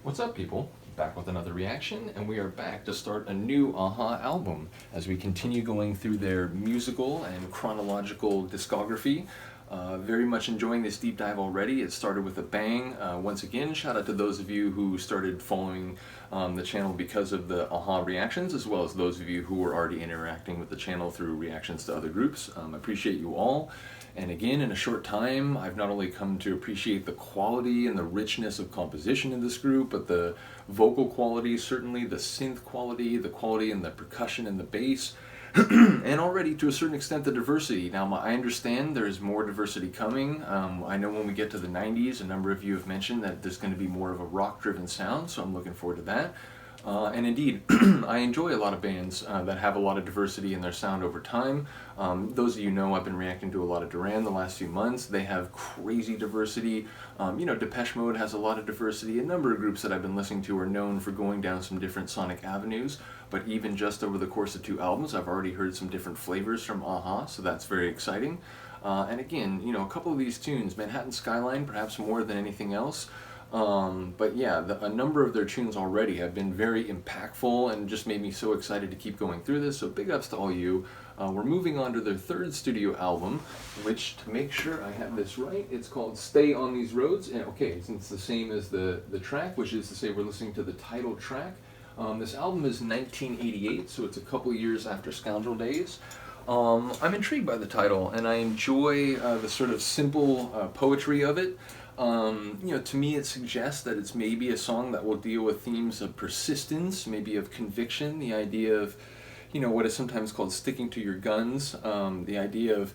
What's up, people? Back with another reaction, and we are back to start a new Aha album as we continue going through their musical and chronological discography. Very much enjoying this deep dive already. It started with a bang. Once again, shout out to those of you who started following the channel because of the Aha reactions, as well as those of you who were already interacting with the channel through reactions to other groups. Appreciate you all. And again, in a short time, I've not only come to appreciate the quality and the richness of composition in this group, but the vocal quality, certainly the synth quality, the quality in the percussion and the bass, and already to a certain extent the diversity. Now, I understand there's more diversity coming. I know when we get to the 90s, a number of you have mentioned that there's going to be more of a rock-driven sound, so I'm looking forward to that. And indeed, I enjoy a lot of bands that have a lot of diversity in their sound over time. Those of you know I've been reacting to a lot of Duran the last few months. They have crazy diversity. Depeche Mode has a lot of diversity. A number of groups that I've been listening to are known for going down some different sonic avenues, but even just over the course of 2 albums, I've already heard some different flavors from Aha, so that's very exciting. And again, a couple of these tunes, Manhattan Skyline, perhaps more than anything else, but yeah, a number of their tunes already have been very impactful and just made me so excited to keep going through this, so big ups to all you. We're moving on to their third studio album, which, to make sure I have this right, it's called Stay on These Roads. And okay, since it's the same as the track, which is to say we're listening to the title track. This album is 1988, so it's a couple years after Scoundrel Days. I'm intrigued by the title, and I enjoy the sort of simple poetry of it. To me it suggests that it's maybe a song that will deal with themes of persistence, maybe of conviction, the idea of, what is sometimes called sticking to your guns, the idea of,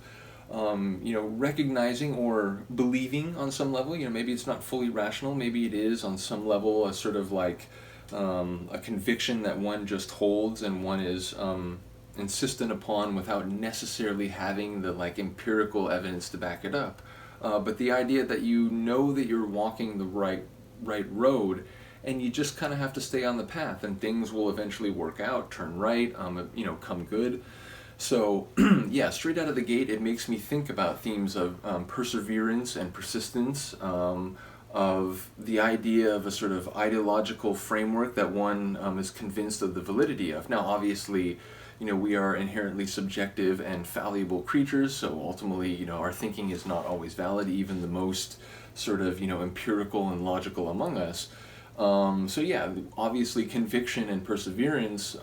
recognizing or believing on some level. Maybe it's not fully rational, maybe it is on some level a sort of like a conviction that one just holds and one is insistent upon without necessarily having the empirical evidence to back it up. But the idea that you know that you're walking the right road, and you just kind of have to stay on the path, and things will eventually work out, turn right, come good. So yeah, straight out of the gate, it makes me think about themes of perseverance and persistence, of the idea of a sort of ideological framework that one is convinced of the validity of. Now, obviously, we are inherently subjective and fallible creatures, so ultimately, our thinking is not always valid, even the most sort of, empirical and logical among us. So yeah, obviously conviction and perseverance,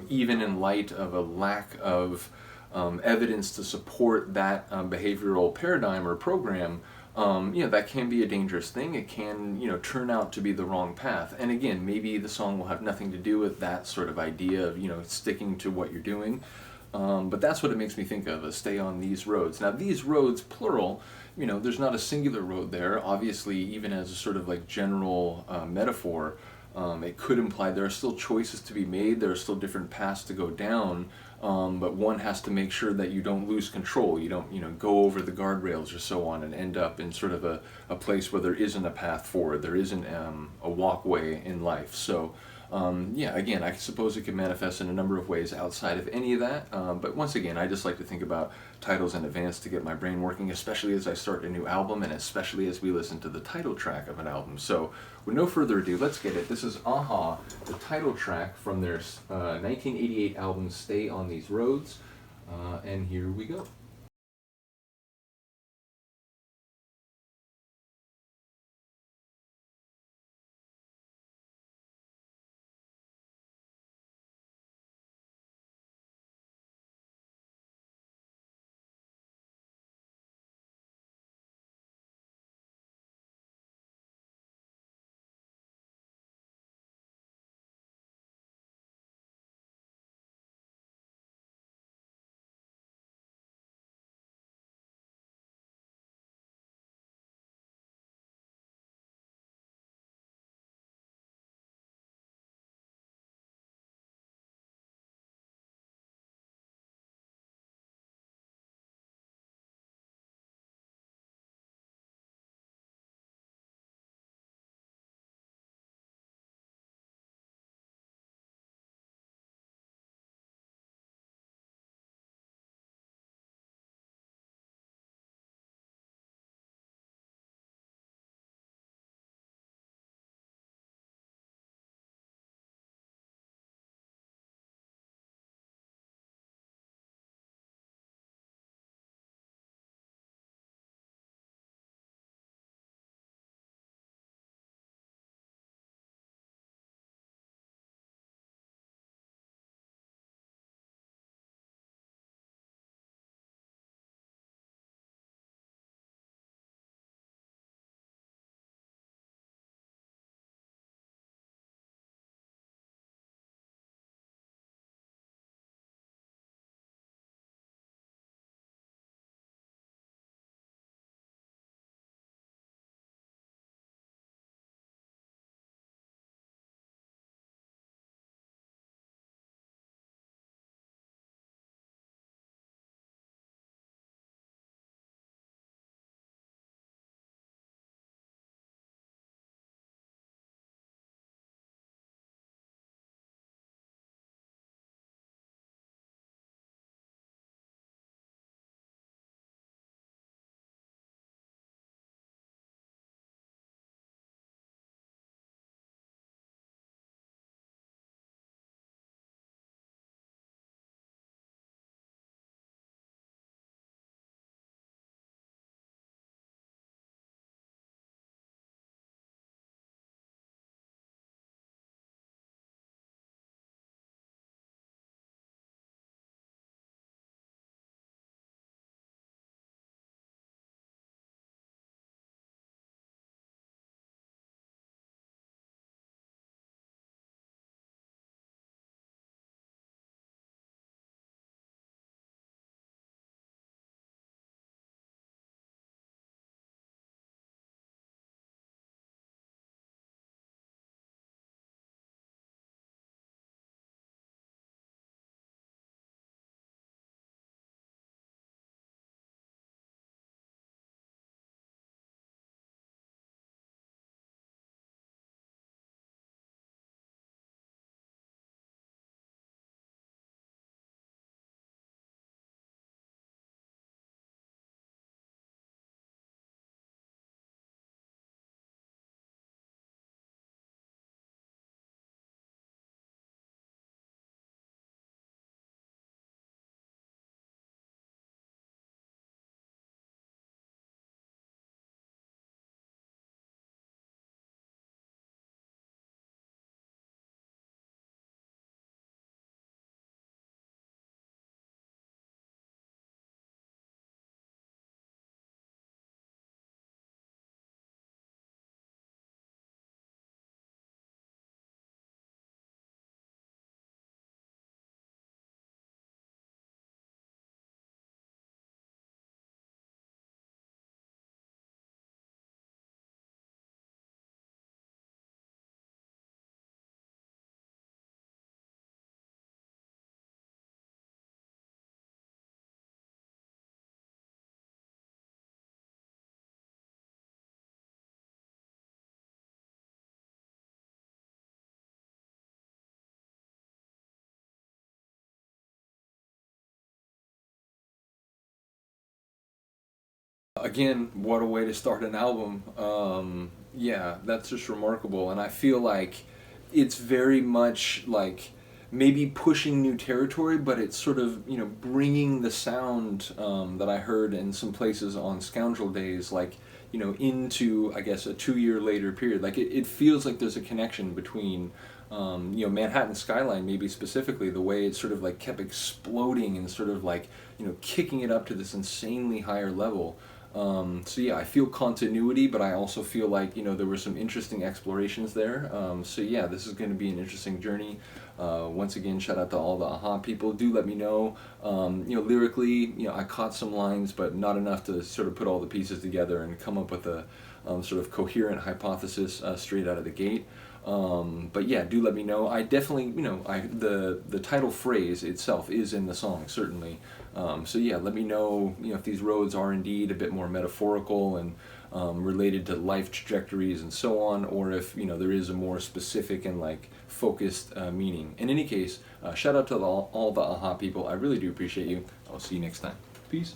even in light of a lack of evidence to support that behavioral paradigm or program, that can be a dangerous thing. It can, turn out to be the wrong path. And again, maybe the song will have nothing to do with that sort of idea of, sticking to what you're doing. But that's what it makes me think of, stay on these roads. Now, these roads, plural, there's not a singular road there. Obviously, even as a sort of general metaphor, it could imply there are still choices to be made, there are still different paths to go down, but one has to make sure that you don't lose control, you don't, go over the guardrails or so on and end up in sort of a place where there isn't a path forward, there isn't a walkway in life. So yeah, again, I suppose it could manifest in a number of ways outside of any of that, but once again, I just like to think about titles in advance to get my brain working, especially as I start a new album and especially as we listen to the title track of an album. So with no further ado, let's get it. This is Aha, the title track from their 1988 album Stay on These Roads, and here we go. Again, what a way to start an album. Yeah, that's just remarkable. And I feel like it's very much like maybe pushing new territory, but it's sort of, bringing the sound that I heard in some places on Scoundrel Days, like, into, I guess, a 2 year later period. Like, it feels like there's a connection between, Manhattan Skyline, maybe specifically, the way it sort of like kept exploding and sort of like, kicking it up to this insanely higher level. So yeah, I feel continuity, but I also feel like, there were some interesting explorations there. So yeah, this is going to be an interesting journey. Once again, shout out to all the AHA people. Do let me know. Lyrically, I caught some lines, but not enough to sort of put all the pieces together and come up with a sort of coherent hypothesis straight out of the gate. But yeah, do let me know. I definitely, the title phrase itself is in the song, certainly. So yeah, let me know, if these roads are indeed a bit more metaphorical and related to life trajectories and so on, or if, there is a more specific and like focused meaning. In any case, shout out to all the AHA people. I really do appreciate you. I'll see you next time. Peace.